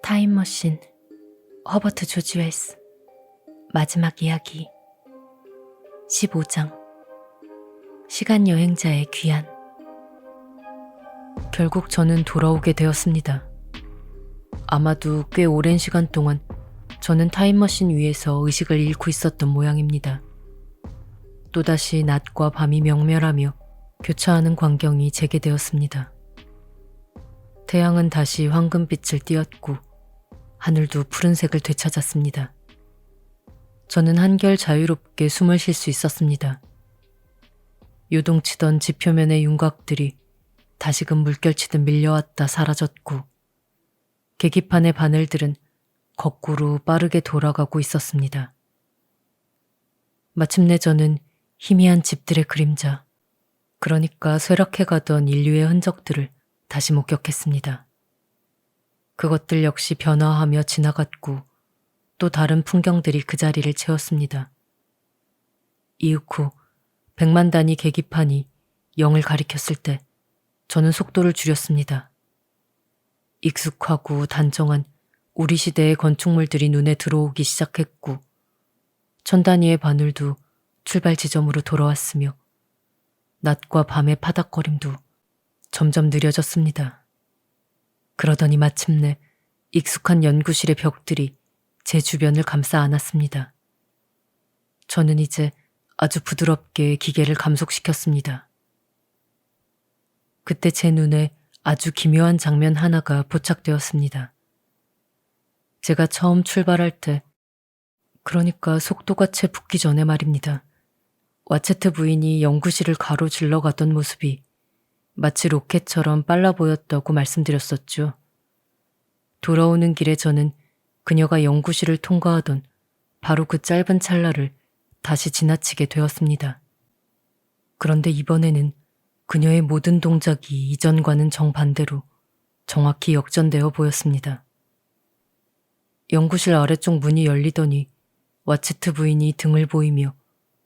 타임머신, 허버트 조지 웰스. 마지막 이야기 15장. 시간 여행자의 귀환. 결국 저는 돌아오게 되었습니다. 아마도 꽤 오랜 시간 동안 저는 타임머신 위에서 의식을 잃고 있었던 모양입니다. 또다시 낮과 밤이 명멸하며 교차하는 광경이 재개되었습니다. 태양은 다시 황금빛을 띄었고 하늘도 푸른색을 되찾았습니다. 저는 한결 자유롭게 숨을 쉴 수 있었습니다. 요동치던 지표면의 윤곽들이 다시금 물결치듯 밀려왔다 사라졌고 계기판의 바늘들은 거꾸로 빠르게 돌아가고 있었습니다. 마침내 저는 희미한 집들의 그림자, 그러니까 쇠락해가던 인류의 흔적들을 다시 목격했습니다. 그것들 역시 변화하며 지나갔고 또 다른 풍경들이 그 자리를 채웠습니다. 이윽고 100만 단위 계기판이 0을 가리켰을 때 저는 속도를 줄였습니다. 익숙하고 단정한 우리 시대의 건축물들이 눈에 들어오기 시작했고 1000 단위의 바늘도 출발 지점으로 돌아왔으며 낮과 밤의 파닥거림도 점점 느려졌습니다. 그러더니 마침내 익숙한 연구실의 벽들이 제 주변을 감싸 안았습니다. 저는 이제 아주 부드럽게 기계를 감속시켰습니다. 그때 제 눈에 아주 기묘한 장면 하나가 포착되었습니다. 제가 처음 출발할 때, 그러니까 속도가 채 붙기 전에 말입니다. 와체트 부인이 연구실을 가로질러 가던 모습이 마치 로켓처럼 빨라 보였다고 말씀드렸었죠. 돌아오는 길에 저는 그녀가 연구실을 통과하던 바로 그 짧은 찰나를 다시 지나치게 되었습니다. 그런데 이번에는 그녀의 모든 동작이 이전과는 정반대로 정확히 역전되어 보였습니다. 연구실 아래쪽 문이 열리더니 와체트 부인이 등을 보이며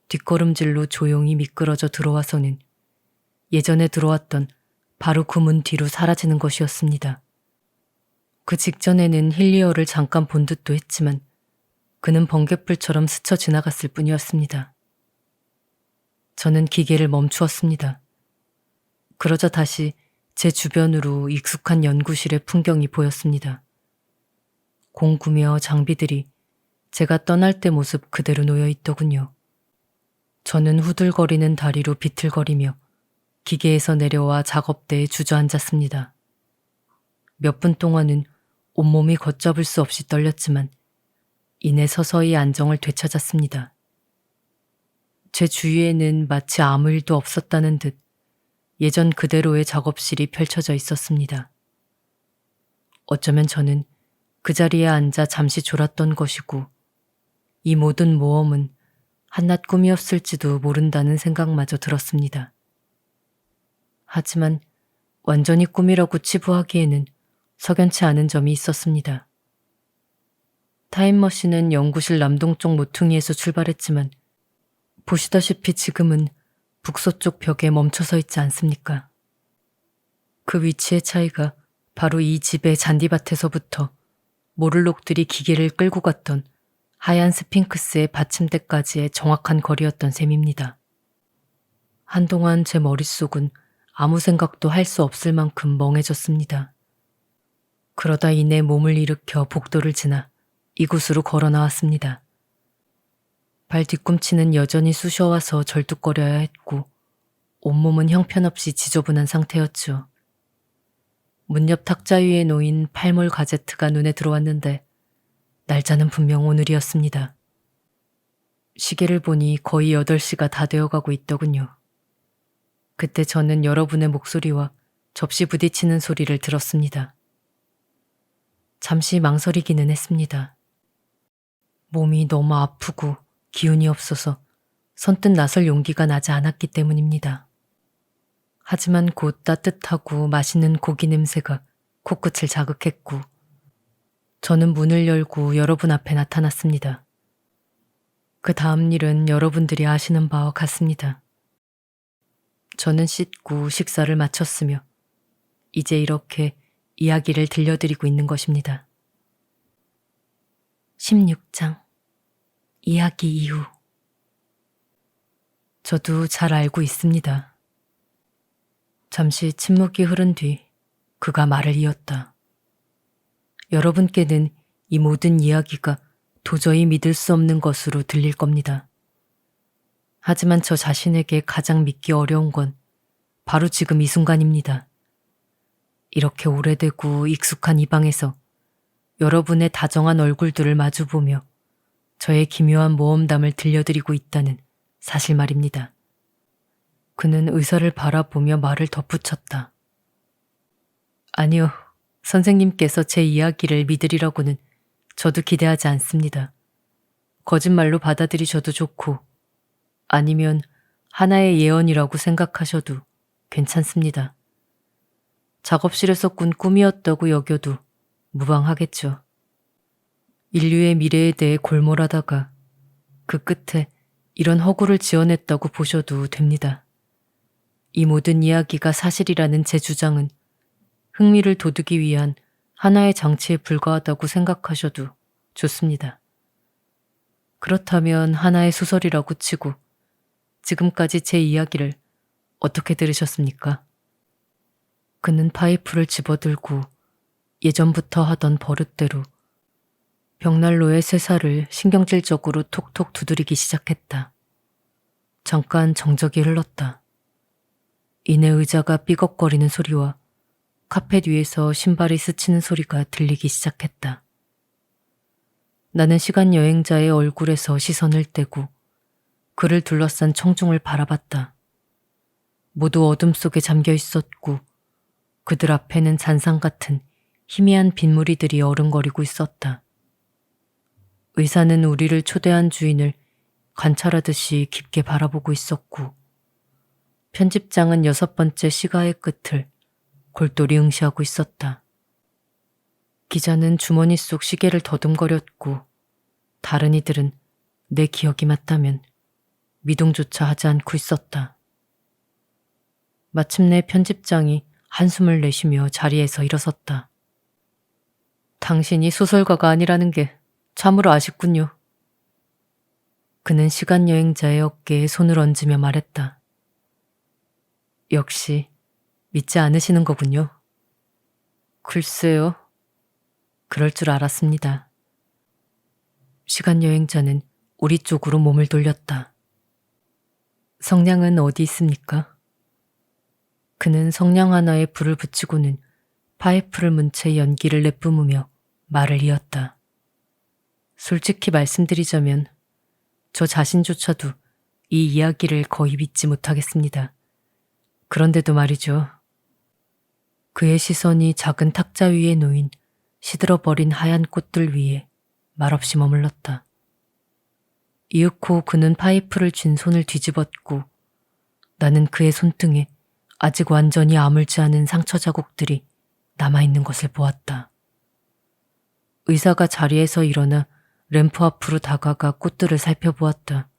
뒷걸음질로 조용히 미끄러져 들어와서는 예전에 들어왔던 바로 그 문 뒤로 사라지는 것이었습니다. 그 직전에는 힐리어를 잠깐 본 듯도 했지만 그는 번갯불처럼 스쳐 지나갔을 뿐이었습니다. 저는 기계를 멈추었습니다. 그러자 다시 제 주변으로 익숙한 연구실의 풍경이 보였습니다. 공구며 장비들이 제가 떠날 때 모습 그대로 놓여 있더군요. 저는 후들거리는 다리로 비틀거리며 기계에서 내려와 작업대에 주저앉았습니다. 몇 분 동안은 온몸이 걷잡을 수 없이 떨렸지만 이내 서서히 안정을 되찾았습니다. 제 주위에는 마치 아무 일도 없었다는 듯 예전 그대로의 작업실이 펼쳐져 있었습니다. 어쩌면 저는 그 자리에 앉아 잠시 졸았던 것이고 이 모든 모험은 한낱 꿈이었을지도 모른다는 생각마저 들었습니다. 하지만 완전히 꿈이라고 치부하기에는 석연치 않은 점이 있었습니다. 타임머신은 연구실 남동쪽 모퉁이에서 출발했지만 보시다시피 지금은 북서쪽 벽에 멈춰서 있지 않습니까? 그 위치의 차이가 바로 이 집의 잔디밭에서부터 모를록들이 기계를 끌고 갔던 하얀 스핑크스의 받침대까지의 정확한 거리였던 셈입니다. 한동안 제 머릿속은 아무 생각도 할 수 없을 만큼 멍해졌습니다. 그러다 이내 몸을 일으켜 복도를 지나 이곳으로 걸어 나왔습니다. 발 뒤꿈치는 여전히 쑤셔와서 절뚝거려야 했고 온몸은 형편없이 지저분한 상태였죠. 문 옆 탁자 위에 놓인 팔몰 가제트가 눈에 들어왔는데 날짜는 분명 오늘이었습니다. 시계를 보니 거의 8시가 다 되어가고 있더군요. 그때 저는 여러분의 목소리와 접시 부딪히는 소리를 들었습니다. 잠시 망설이기는 했습니다. 몸이 너무 아프고 기운이 없어서 선뜻 나설 용기가 나지 않았기 때문입니다. 하지만 곧 따뜻하고 맛있는 고기 냄새가 코끝을 자극했고 저는 문을 열고 여러분 앞에 나타났습니다. 그 다음 일은 여러분들이 아시는 바와 같습니다. 저는 씻고 식사를 마쳤으며 이제 이렇게 이야기를 들려드리고 있는 것입니다. 16장 이야기 이후. 저도 잘 알고 있습니다. 잠시 침묵이 흐른 뒤 그가 말을 이었다. 여러분께는 이 모든 이야기가 도저히 믿을 수 없는 것으로 들릴 겁니다. 하지만 저 자신에게 가장 믿기 어려운 건 바로 지금 이 순간입니다. 이렇게 오래되고 익숙한 이 방에서 여러분의 다정한 얼굴들을 마주보며 저의 기묘한 모험담을 들려드리고 있다는 사실 말입니다. 그는 의사를 바라보며 말을 덧붙였다. 아니요, 선생님께서 제 이야기를 믿으리라고는 저도 기대하지 않습니다. 거짓말로 받아들이셔도 좋고, 아니면 하나의 예언이라고 생각하셔도 괜찮습니다. 작업실에서 꾼 꿈이었다고 여겨도 무방하겠죠. 인류의 미래에 대해 골몰하다가 그 끝에 이런 허구를 지어냈다고 보셔도 됩니다. 이 모든 이야기가 사실이라는 제 주장은 흥미를 돋우기 위한 하나의 장치에 불과하다고 생각하셔도 좋습니다. 그렇다면 하나의 소설이라고 치고 지금까지 제 이야기를 어떻게 들으셨습니까? 그는 파이프를 집어들고 예전부터 하던 버릇대로 벽난로의 쇠사를 신경질적으로 톡톡 두드리기 시작했다. 잠깐 정적이 흘렀다. 이내 의자가 삐걱거리는 소리와 카펫 위에서 신발이 스치는 소리가 들리기 시작했다. 나는 시간 여행자의 얼굴에서 시선을 떼고 그를 둘러싼 청중을 바라봤다. 모두 어둠 속에 잠겨 있었고 그들 앞에는 잔상 같은 희미한 빗무리들이 어른거리고 있었다. 의사는 우리를 초대한 주인을 관찰하듯이 깊게 바라보고 있었고 편집장은 6번째 시가의 끝을 골똘히 응시하고 있었다. 기자는 주머니 속 시계를 더듬거렸고 다른 이들은 내 기억이 맞다면 미동조차 하지 않고 있었다. 마침내 편집장이 한숨을 내쉬며 자리에서 일어섰다. 당신이 소설가가 아니라는 게 참으로 아쉽군요. 그는 시간여행자의 어깨에 손을 얹으며 말했다. 역시 믿지 않으시는 거군요. 글쎄요. 그럴 줄 알았습니다. 시간여행자는 우리 쪽으로 몸을 돌렸다. 성냥은 어디 있습니까? 그는 성냥 하나에 불을 붙이고는 파이프를 문 채 연기를 내뿜으며 말을 이었다. 솔직히 말씀드리자면 저 자신조차도 이 이야기를 거의 믿지 못하겠습니다. 그런데도 말이죠. 그의 시선이 작은 탁자 위에 놓인 시들어버린 하얀 꽃들 위에 말없이 머물렀다. 이윽고 그는 파이프를 쥔 손을 뒤집었고 나는 그의 손등에 아직 완전히 아물지 않은 상처 자국들이 남아있는 것을 보았다. 의사가 자리에서 일어나 램프 앞으로 다가가 꽃들을 살펴보았다.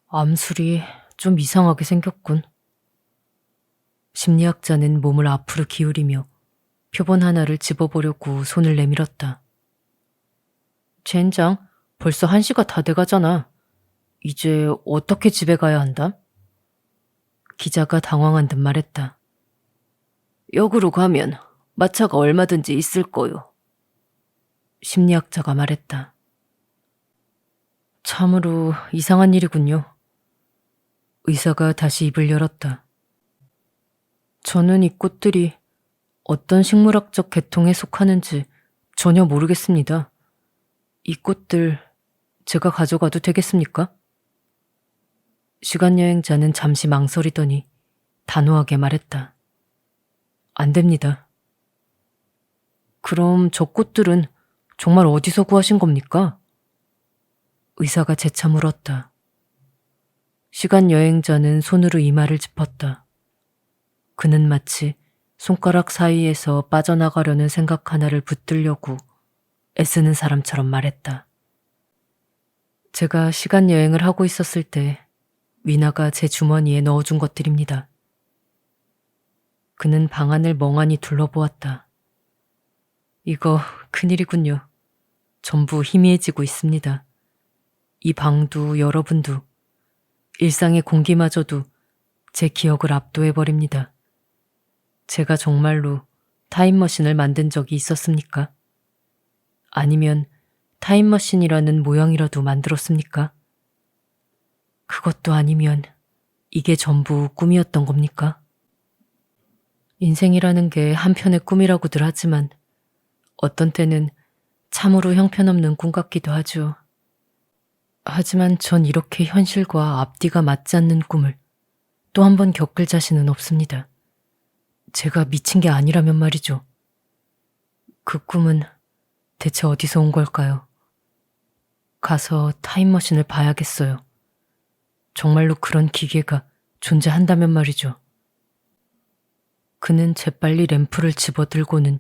암술이 좀 이상하게 생겼군. 심리학자는 몸을 앞으로 기울이며 표본 하나를 집어보려고 손을 내밀었다. 젠장, 벌써 1시가 다 돼가잖아. 이제 어떻게 집에 가야 한다? 기자가 당황한 듯 말했다. 역으로 가면 마차가 얼마든지 있을 거요. 심리학자가 말했다. 참으로 이상한 일이군요. 의사가 다시 입을 열었다. 저는 이 꽃들이 어떤 식물학적 계통에 속하는지 전혀 모르겠습니다. 이 꽃들 제가 가져가도 되겠습니까? 시간여행자는 잠시 망설이더니 단호하게 말했다. 안 됩니다. 그럼 저 꽃들은 정말 어디서 구하신 겁니까? 의사가 재차 물었다. 시간여행자는 손으로 이마를 짚었다. 그는 마치 손가락 사이에서 빠져나가려는 생각 하나를 붙들려고 애쓰는 사람처럼 말했다. 제가 시간여행을 하고 있었을 때 위나가 제 주머니에 넣어준 것들입니다. 그는 방안을 멍하니 둘러보았다. 이거 큰일이군요. 전부 희미해지고 있습니다. 이 방도 여러분도 일상의 공기마저도 제 기억을 압도해버립니다. 제가 정말로 타임머신을 만든 적이 있었습니까? 아니면 타임머신이라는 모형이라도 만들었습니까? 그것도 아니면 이게 전부 꿈이었던 겁니까? 인생이라는 게 한편의 꿈이라고들 하지만 어떤 때는 참으로 형편없는 꿈 같기도 하죠. 하지만 전 이렇게 현실과 앞뒤가 맞지 않는 꿈을 또 한 번 겪을 자신은 없습니다. 제가 미친 게 아니라면 말이죠. 그 꿈은 대체 어디서 온 걸까요? 가서 타임머신을 봐야겠어요. 정말로 그런 기계가 존재한다면 말이죠. 그는 재빨리 램프를 집어들고는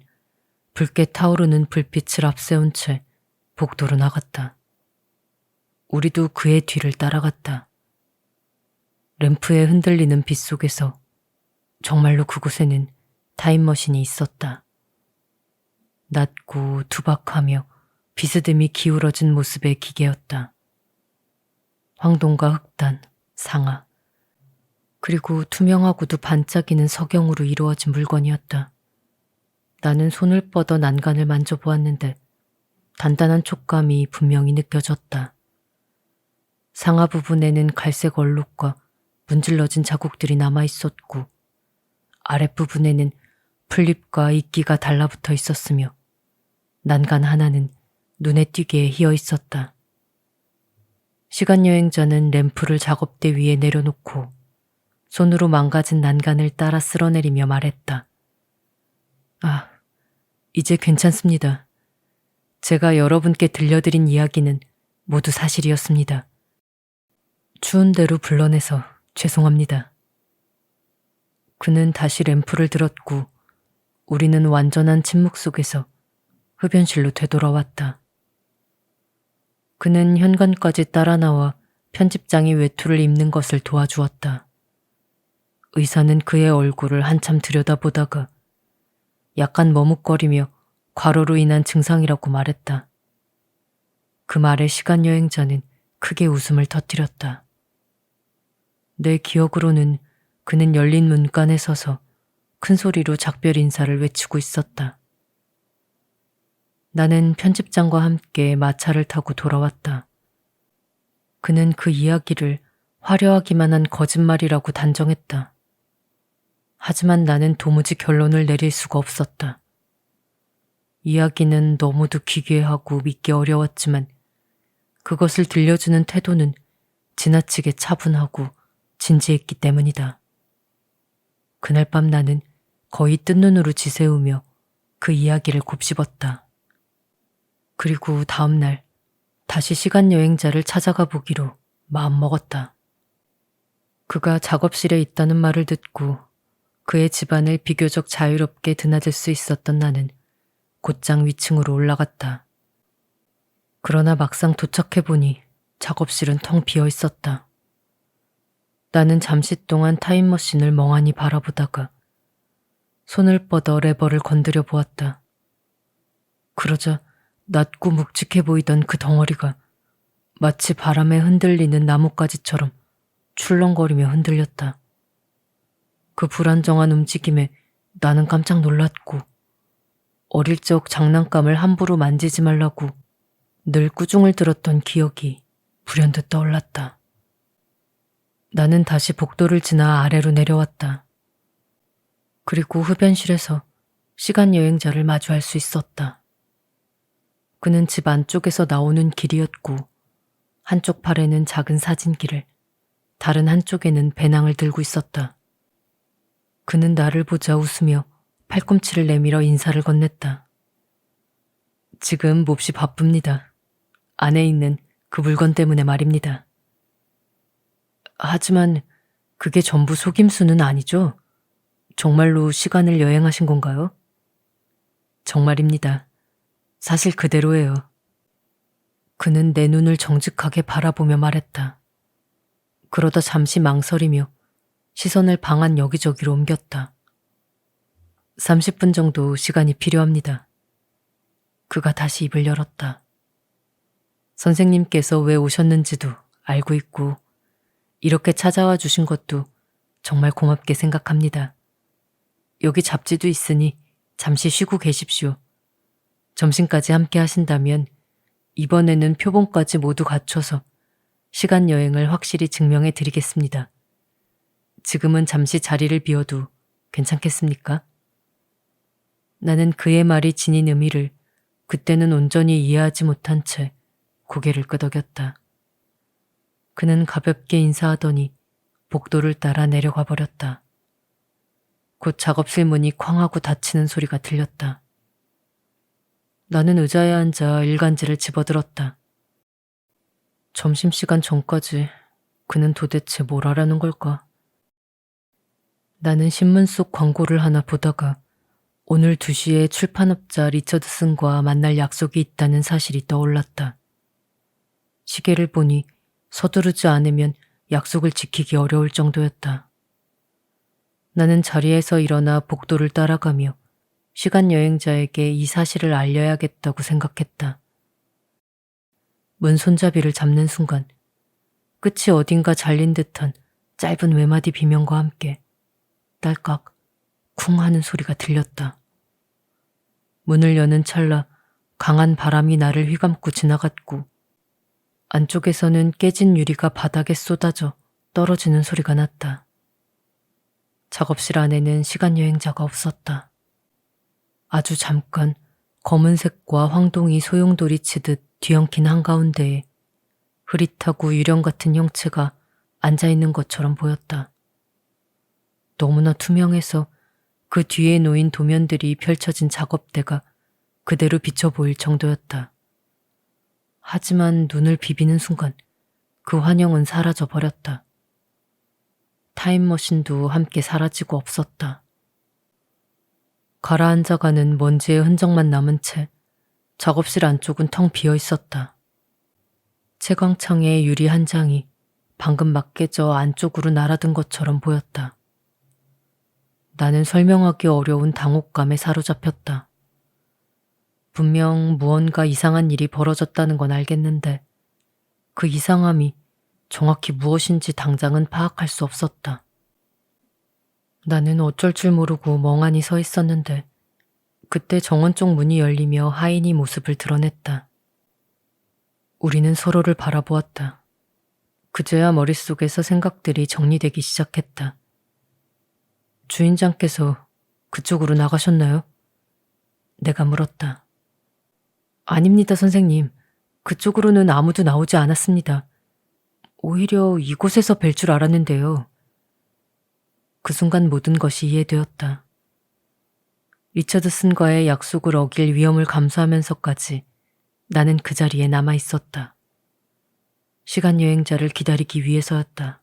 붉게 타오르는 불빛을 앞세운 채 복도로 나갔다. 우리도 그의 뒤를 따라갔다. 램프에 흔들리는 빛 속에서 정말로 그곳에는 타임머신이 있었다. 낮고 투박하며 비스듬히 기울어진 모습의 기계였다. 황동과 흑단, 상아, 그리고 투명하고도 반짝이는 석영으로 이루어진 물건이었다. 나는 손을 뻗어 난간을 만져보았는데 단단한 촉감이 분명히 느껴졌다. 상하 부분에는 갈색 얼룩과 문질러진 자국들이 남아있었고 아랫부분에는 풀잎과 이끼가 달라붙어 있었으며 난간 하나는 눈에 띄게 휘어 있었다. 시간여행자는 램프를 작업대 위에 내려놓고 손으로 망가진 난간을 따라 쓸어내리며 말했다. 아, 이제 괜찮습니다. 제가 여러분께 들려드린 이야기는 모두 사실이었습니다. 추운 대로 불러내서 죄송합니다. 그는 다시 램프를 들었고 우리는 완전한 침묵 속에서 흡연실로 되돌아왔다. 그는 현관까지 따라 나와 편집장이 외투를 입는 것을 도와주었다. 의사는 그의 얼굴을 한참 들여다보다가 약간 머뭇거리며 과로로 인한 증상이라고 말했다. 그 말에 시간여행자는 크게 웃음을 터뜨렸다. 내 기억으로는 그는 열린 문간에 서서 큰 소리로 작별 인사를 외치고 있었다. 나는 편집장과 함께 마차를 타고 돌아왔다. 그는 그 이야기를 화려하기만 한 거짓말이라고 단정했다. 하지만 나는 도무지 결론을 내릴 수가 없었다. 이야기는 너무도 기괴하고 믿기 어려웠지만 그것을 들려주는 태도는 지나치게 차분하고 진지했기 때문이다. 그날 밤 나는 거의 뜬 눈으로 지새우며 그 이야기를 곱씹었다. 그리고 다음 날 다시 시간여행자를 찾아가 보기로 마음먹었다. 그가 작업실에 있다는 말을 듣고 그의 집안을 비교적 자유롭게 드나들 수 있었던 나는 곧장 위층으로 올라갔다. 그러나 막상 도착해보니 작업실은 텅 비어 있었다. 나는 잠시 동안 타임머신을 멍하니 바라보다가 손을 뻗어 레버를 건드려 보았다. 그러자 낮고 묵직해 보이던 그 덩어리가 마치 바람에 흔들리는 나뭇가지처럼 출렁거리며 흔들렸다. 그 불안정한 움직임에 나는 깜짝 놀랐고 어릴 적 장난감을 함부로 만지지 말라고 늘 꾸중을 들었던 기억이 불현듯 떠올랐다. 나는 다시 복도를 지나 아래로 내려왔다. 그리고 흡연실에서 시간여행자를 마주할 수 있었다. 그는 집 안쪽에서 나오는 길이었고 한쪽 팔에는 작은 사진기를, 다른 한쪽에는 배낭을 들고 있었다. 그는 나를 보자 웃으며 팔꿈치를 내밀어 인사를 건넸다. 지금 몹시 바쁩니다. 안에 있는 그 물건 때문에 말입니다. 하지만 그게 전부 속임수는 아니죠? 정말로 시간을 여행하신 건가요? 정말입니다. 사실 그대로예요. 그는 내 눈을 정직하게 바라보며 말했다. 그러다 잠시 망설이며 시선을 방 안 여기저기로 옮겼다. 30분 정도 시간이 필요합니다. 그가 다시 입을 열었다. 선생님께서 왜 오셨는지도 알고 있고 이렇게 찾아와 주신 것도 정말 고맙게 생각합니다. 여기 잡지도 있으니 잠시 쉬고 계십시오. 점심까지 함께 하신다면 이번에는 표본까지 모두 갖춰서 시간 여행을 확실히 증명해 드리겠습니다. 지금은 잠시 자리를 비워도 괜찮겠습니까? 나는 그의 말이 지닌 의미를 그때는 온전히 이해하지 못한 채 고개를 끄덕였다. 그는 가볍게 인사하더니 복도를 따라 내려가 버렸다. 곧 작업실 문이 쾅 하고 닫히는 소리가 들렸다. 나는 의자에 앉아 일간지를 집어들었다. 점심시간 전까지 그는 도대체 뭘 하라는 걸까? 나는 신문 속 광고를 하나 보다가 오늘 2시에 출판업자 리처드슨과 만날 약속이 있다는 사실이 떠올랐다. 시계를 보니 서두르지 않으면 약속을 지키기 어려울 정도였다. 나는 자리에서 일어나 복도를 따라가며 시간 여행자에게 이 사실을 알려야겠다고 생각했다. 문 손잡이를 잡는 순간 끝이 어딘가 잘린 듯한 짧은 외마디 비명과 함께 딸깍 쿵 하는 소리가 들렸다. 문을 여는 찰나 강한 바람이 나를 휘감고 지나갔고 안쪽에서는 깨진 유리가 바닥에 쏟아져 떨어지는 소리가 났다. 작업실 안에는 시간 여행자가 없었다. 아주 잠깐 검은색과 황동이 소용돌이 치듯 뒤엉킨 한가운데에 흐릿하고 유령 같은 형체가 앉아있는 것처럼 보였다. 너무나 투명해서 그 뒤에 놓인 도면들이 펼쳐진 작업대가 그대로 비쳐 보일 정도였다. 하지만 눈을 비비는 순간 그 환영은 사라져 버렸다. 타임머신도 함께 사라지고 없었다. 가라앉아가는 먼지의 흔적만 남은 채 작업실 안쪽은 텅 비어 있었다. 채광창의 유리 한 장이 방금 막 깨져 안쪽으로 날아든 것처럼 보였다. 나는 설명하기 어려운 당혹감에 사로잡혔다. 분명 무언가 이상한 일이 벌어졌다는 건 알겠는데 그 이상함이 정확히 무엇인지 당장은 파악할 수 없었다. 나는 어쩔 줄 모르고 멍하니 서 있었는데 그때 정원 쪽 문이 열리며 하인이 모습을 드러냈다. 우리는 서로를 바라보았다. 그제야 머릿속에서 생각들이 정리되기 시작했다. 주인장께서 그쪽으로 나가셨나요? 내가 물었다. 아닙니다, 선생님. 그쪽으로는 아무도 나오지 않았습니다. 오히려 이곳에서 뵐 줄 알았는데요. 그 순간 모든 것이 이해되었다. 리처드슨과의 약속을 어길 위험을 감수하면서까지 나는 그 자리에 남아 있었다. 시간 여행자를 기다리기 위해서였다.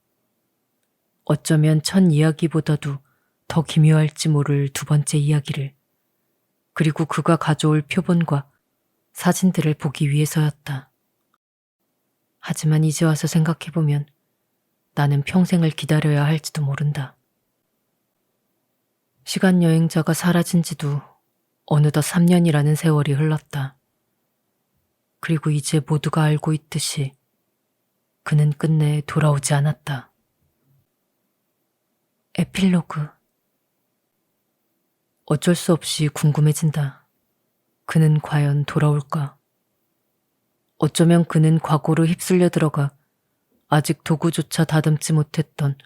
어쩌면 첫 이야기보다도 더 기묘할지 모를 두 번째 이야기를, 그리고 그가 가져올 표본과 사진들을 보기 위해서였다. 하지만 이제 와서 생각해보면 나는 평생을 기다려야 할지도 모른다. 시간 여행자가 사라진 지도 어느덧 3년이라는 세월이 흘렀다. 그리고 이제 모두가 알고 있듯이 그는 끝내 돌아오지 않았다. 에필로그. 어쩔 수 없이 궁금해진다. 그는 과연 돌아올까? 어쩌면 그는 과거로 휩쓸려 들어가 아직 도구조차 다듬지 못했던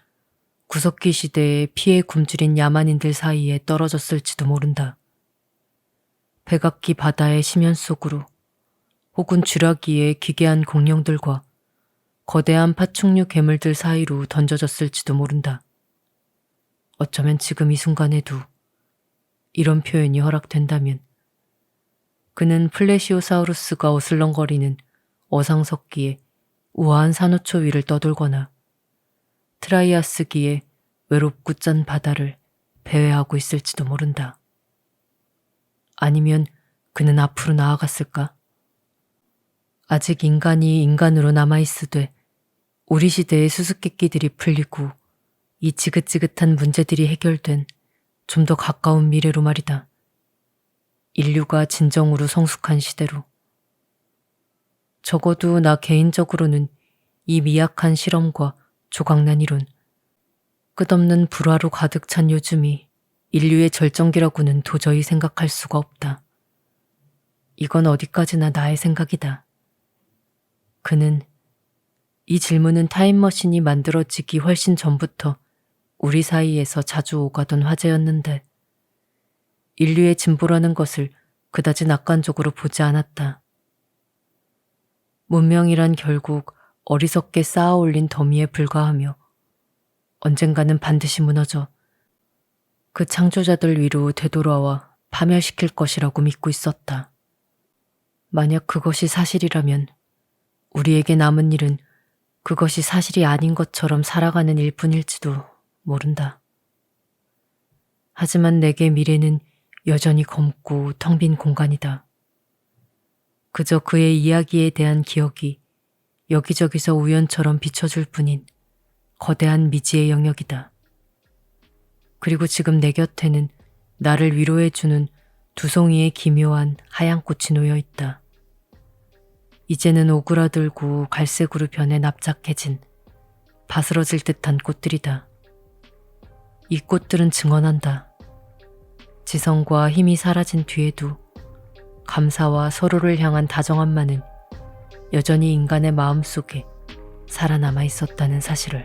구석기 시대의 피에 굶주린 야만인들 사이에 떨어졌을지도 모른다. 백악기 바다의 심연 속으로, 혹은 쥐라기의 기괴한 공룡들과 거대한 파충류 괴물들 사이로 던져졌을지도 모른다. 어쩌면 지금 이 순간에도 이런 표현이 허락된다면 그는 플래시오사우루스가 어슬렁거리는 어상석기에 우아한 산호초 위를 떠돌거나 트라이아스기에 외롭고 짠 바다를 배회하고 있을지도 모른다. 아니면 그는 앞으로 나아갔을까? 아직 인간이 인간으로 남아있으되 우리 시대의 수수께끼들이 풀리고 이 지긋지긋한 문제들이 해결된 좀 더 가까운 미래로 말이다. 인류가 진정으로 성숙한 시대로. 적어도 나 개인적으로는 이 미약한 실험과 조각난 이론, 끝없는 불화로 가득 찬 요즘이 인류의 절정기라고는 도저히 생각할 수가 없다. 이건 어디까지나 나의 생각이다. 그는 이 질문은 타임머신이 만들어지기 훨씬 전부터 우리 사이에서 자주 오가던 화제였는데 인류의 진보라는 것을 그다지 낙관적으로 보지 않았다. 문명이란 결국 어리석게 쌓아 올린 더미에 불과하며 언젠가는 반드시 무너져 그 창조자들 위로 되돌아와 파멸시킬 것이라고 믿고 있었다. 만약 그것이 사실이라면 우리에게 남은 일은 그것이 사실이 아닌 것처럼 살아가는 일뿐일지도 모른다. 하지만 내게 미래는 여전히 검고 텅 빈 공간이다. 그저 그의 이야기에 대한 기억이 여기저기서 우연처럼 비춰줄 뿐인 거대한 미지의 영역이다. 그리고 지금 내 곁에는 나를 위로해주는 두 송이의 기묘한 하얀 꽃이 놓여 있다. 이제는 오그라들고 갈색으로 변해 납작해진 바스러질 듯한 꽃들이다. 이 꽃들은 증언한다. 지성과 힘이 사라진 뒤에도 감사와 서로를 향한 다정함만은 여전히 인간의 마음속에 살아남아 있었다는 사실을.